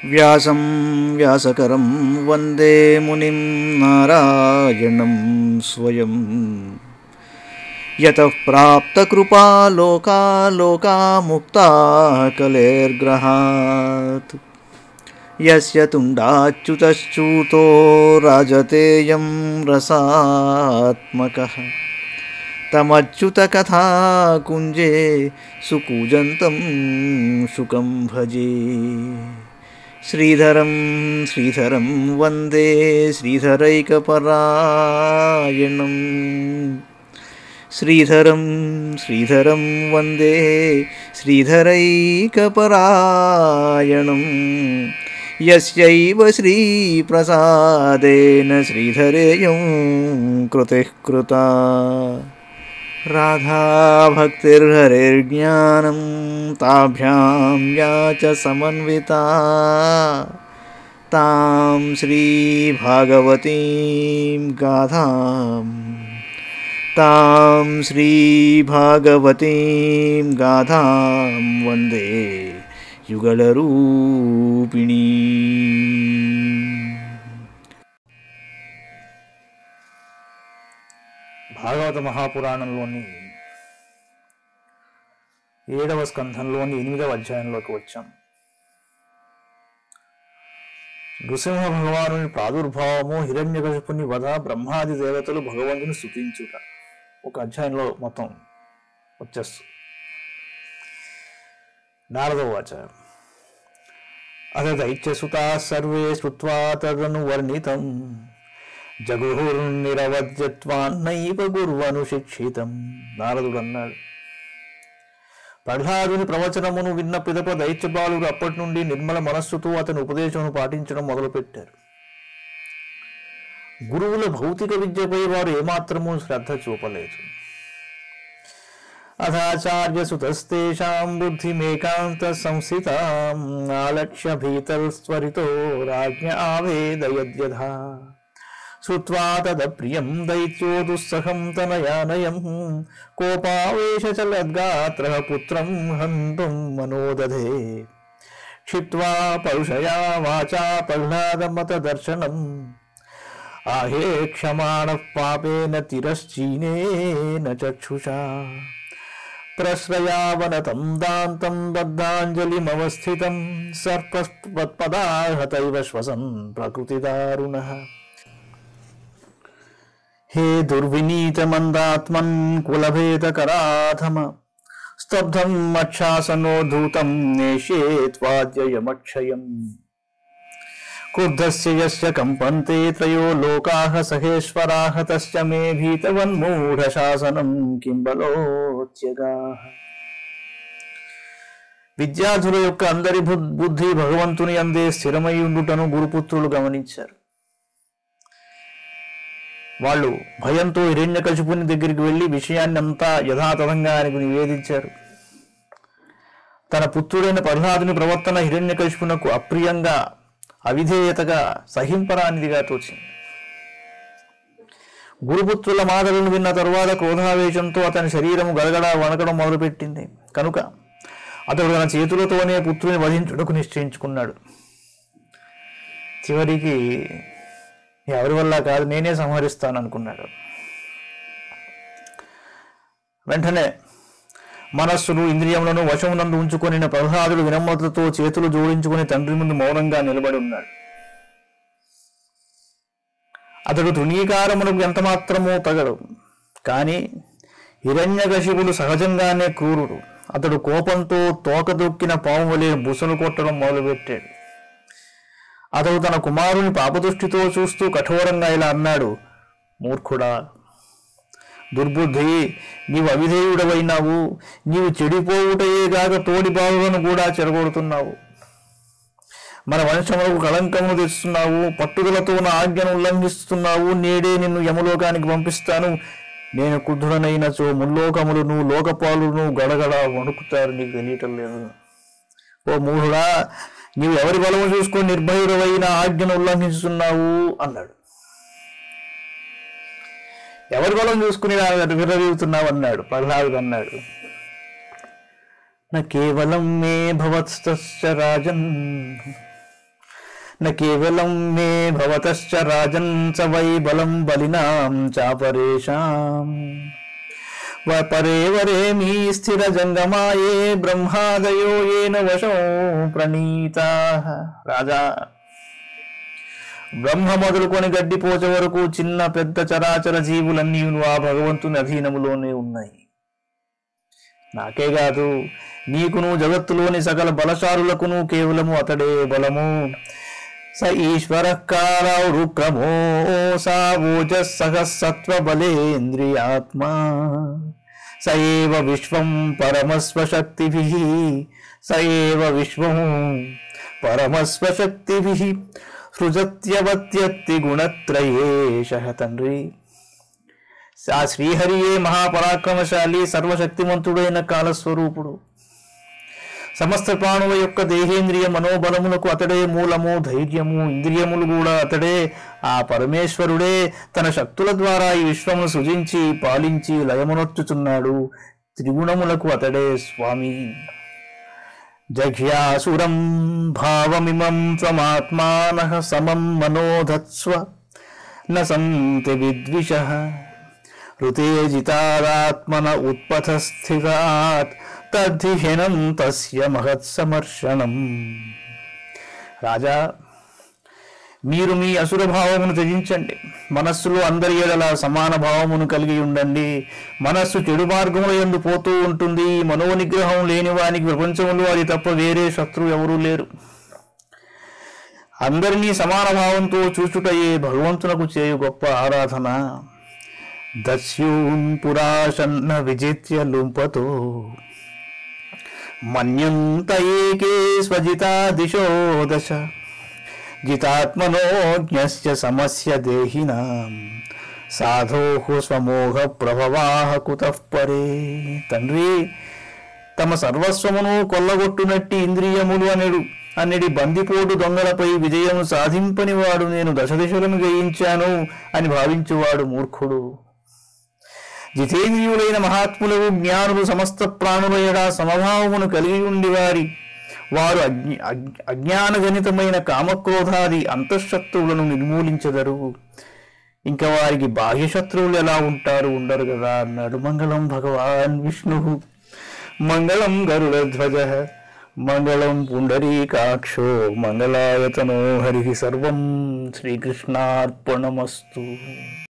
వ్యాసం వ్యాసకరం వందే మునిం నారాయణం స్వయం యతః ప్రాప్తకృపా లోకాముక్తా కలేర్గ్రహాత్ యస్య తుండాచ్యుతశ్చ్యుతో రాజతేయం రసాత్మకః తమచ్యుతకథాకుంజే సుకూజంతం శుకం భజే. శ్రీధరం శ్రీధరం వందే శ్రీధరైకపరాయణం. శ్రీధరం శ్రీధరం వందే శ్రీధరైకపరాయణం. యస్యైవ శ్రీప్రసాదేన శ్రీధరేయం కృతిః కృతా. రాధాభక్తిర్హరిర్జ్ఞానం తాభ్యాం యా చ సమన్వితా తాం శ్రీభాగవతీం గాథాం వందే యుగళరూపిణీ. భాగవత మహాపురాణంలోని 7వ స్కంధంలోని 8వ అధ్యాయంలోకి వచ్చాం. నృసింహ భగవానుని ప్రాదుర్భావము, హిరణ్యకశిపుని వధ, బ్రహ్మాది దేవతలు భగవంతుని స్తుతించుట ఒక అధ్యాయంలో మొత్తం వచ్చేస్తుంది. నారదోవాచ అథ దైత్యసుతా సర్వే శ్రుత్వా తదను వర్ణితం జగుర్నిరవద్యత్వాన్నైవ గుర్వనుశిక్షితం. నారదుడు అన్నాడు, ప్రహ్లాదుని ప్రవచనమును విన్న పిదప దైత్యబాలుడు అప్పటి నుండి నిర్మల మనస్సుతో అతని ఉపదేశమును పాటించడం మొదలుపెట్టారు. గురువుల భౌతిక విద్యపై వారు ఏమాత్రమూ శ్రద్ధ చూపలేదు. అథాచార్యసుతస్తేషాం బుద్ధిమేకాంత సంస్థితాం ఆలక్ష్య భీతర్స్వరితో రాజ్ఞ ఆవేదయద్యథా. శ్రుత్వా తదప్రియం దైత్యో దుస్సహం తనయానయం కోపావేశ చలద్గాత్రః పుత్రం హంతుం మనోదధే. క్షిప్త్వా పరుషయా వాచా ప్రహ్లాదమతదర్శనం ఆహే క్షమాణః పాపేన తిరశ్చీనేన చక్షుషా. ప్రశ్రయావనతం దాంతం బద్ధాంజలిమవస్థితం సర్పపదాహతైవ శ్వసన్ ప్రకృతిదారుణః. హే దుర్వినీతమందాత్మన్ కులభేదకరాధమ స్తబ్ధం మక్షాసనోద్ధూతం నేష్యే త్వాద్యయమక్షయం. క్రుద్ధస్య యస్య కంపంతే త్రయో లోకాః సహేశ్వరాః తస్య మే భీతవన్మూఢశాసనం కిం బలోత్యగాః. విద్యార్థుల యొక్క అందరి బుద్ధి భగవంతుని అందే స్థిరమై ఉండుటను గురుపుత్రులు గమనించారు. వాళ్ళు భయంతో హిరణ్యకశిపుని దగ్గరికి వెళ్ళి విషయాన్ని అంతా యథాతథంగా ఆయనకు నివేదించారు. తన పుత్రుడైన ప్రహ్లాదుని ప్రవర్తన హిరణ్యకశిపునకు అప్రియంగా, అవిధేయతగా, సహింపరానిదిగా తోచింది. గురుపుత్రుల మాటలను విన్న తరువాత క్రోధావేశంతో అతని శరీరము గడగడ వణకడం మొదలుపెట్టింది. కనుక అతడు తన చేతులతోనే పుత్రుని వధించుటకు నిశ్చయించుకున్నాడు. చివరికి ఎవరి వల్ల కాదు, నేనే సంహరిస్తాను అనుకున్నాడు. వెంటనే మనస్సును ఇంద్రియములను వశమునందు ఉంచుకొని ప్రహ్లాదుడు వినమ్రతతో చేతులు జోడించుకుని తండ్రి ముందు మౌనంగా నిలబడి ఉన్నాడు. అతడు తృణీకారమునకు ఎంతమాత్రమూ తగడు. కానీ హిరణ్యకశిపుడు సహజంగానే క్రూరుడు. అతడు కోపంతో తోక దొక్కిన పాము వలె బుసలు కొట్టడం మొదలుపెట్టాడు. అతడు తన కుమారుని పాపదృష్టితో చూస్తూ కఠోరంగా ఇలా అన్నాడు, మూర్ఖుడా, దుర్బుద్ధి, నీవు అవిధేయుడవైనావు. నీవు చెడిపోవుటయేగాక తోడి బాలులను కూడా చెరగొడుతున్నావు. మన వంశములకు కళంకమును తెస్తున్నావు. పట్టుదలతో నా ఆజ్ఞను ఉల్లంఘిస్తున్నావు. నేడే నిన్ను యమలోకానికి పంపిస్తాను. నేను క్రుద్ధుడనైనచో ముల్లోకములను లోకపాలును గడగడ వణుకుతారు. నీకు తెలియటం లేదు. ఓ మూఢుడా, నీవు ఎవరి బలము చూసుకొని నిర్భయుడవైన ఆజ్ఞను ఉల్లంఘిస్తున్నావు అన్నాడు. ఎవరి బలం చూసుకుని విర్రవీగుతున్నావు అన్నాడు. ప్రహ్లాదుడు అన్నాడు, న కేవలం మే భవత్స్య రాజన్ న కేవలం మే భవతశ్చ రాజన్ చ వై బలం బలినాం చాపరేషాం పరే వరే మీ స్థిర జంగమాయే బ్రహ్మాదయో ఏన వశో ప్రణీతా. రాజా, బ్రహ్మ మొదలుకొని గడ్డిపోచ వరకు చిన్న పెద్ద చరాచర జీవులన్నీ ఆ భగవంతుని అధీనములోనే ఉన్నాయి. నాకే కాదు, నీకును జగత్తులోని సకల బలశాలులకును కేవలము అతడే బలము. స ఈశ్వర కాలౌరుక్రమో సా ఓజస్సహ సత్వ బలేంద్రియాత్మా స ఏవ విశ్వం పరమస్వశక్తిభిః స ఏవ విశ్వం పరమస్వశక్తిభిః సృజత్యవత్యత్తి గుణత్రయేషః. తండ్రి, ఆ శ్రీహరియే మహాపరాక్రమశాలి, సర్వశక్తిమంతుడైన కాలస్వరూపుడు. సమస్త ప్రాణుల యొక్క దేహేంద్రియ మనోబలములకు అతడే మూలము, ధైర్యము. ఇంద్రియములు కూడా అతడే, ఆ పరమేశ్వరుడే తన శక్తుల ద్వారా ఈ విశ్వమును సృజించి పాలించి లయమునొచ్చుచున్నాడు. త్రిగుణములకు అతడే స్వామి. జఘ్యాసురం భావమిమం త్వమాత్మానః సమం మనోధత్స్వ న సంతి విద్విషః ఋతేజితారాత్మన ఉత్పథస్థితాత్ తద్ధిహీనం తస్య మహత్సమర్షణం. రాజా, మీరు మీ అసుర భావమును త్యజించండి. మనస్సులో అందరి ఎడల సమాన భావమును కలిగి ఉండండి. మనస్సు చెడు మార్గముల యందు పోతూ ఉంటుంది. మనోనిగ్రహం లేని వానికి ప్రపంచంలో అది తప్ప వేరే శత్రువు ఎవరూ లేరు. అందరినీ సమాన భావంతో చూచుటయే భగవంతునకు చేయు గొప్ప ఆరాధన. దస్యూన్ పురాశన్న విజిత్య లుంపతో మన్యంత ఏకే స్వజితా దిశో దశ జితాత్మనో జ్ఞస్య సమస్య దేహినాం సాధోః స్వమోహ ప్రభవాః కుతః పరే. తండ్రి, తమ సర్వస్వమును కొల్లగొట్టునట్టి ఇంద్రియములు అన్నిటి బందిపోటు దొంగలపై విజయం సాధింపని వాడు నేను దశదిశలను జయించాను అని భావించువాడు మూర్ఖుడు. జితేంద్రియులైన మహాత్ములు, జ్ఞానులు సమస్త ప్రాణుల ఎడ సమభావమును కలిగి ఉండి వారు అజ్ఞానజనితమైన కామక్రోధాది అంతఃశత్రువులను నిర్మూలించెదరు. ఇంకా వారికి బాహ్య శత్రువులు ఎలా ఉంటారు? ఉండరు కదా అన్నాడు. మంగళం భగవాన్ విష్ణు, మంగళం గరుడధ్వజ, మంగళం పుండరీకాక్షో, మంగళాయతనో హరి. సర్వం శ్రీకృష్ణార్పణమస్తు.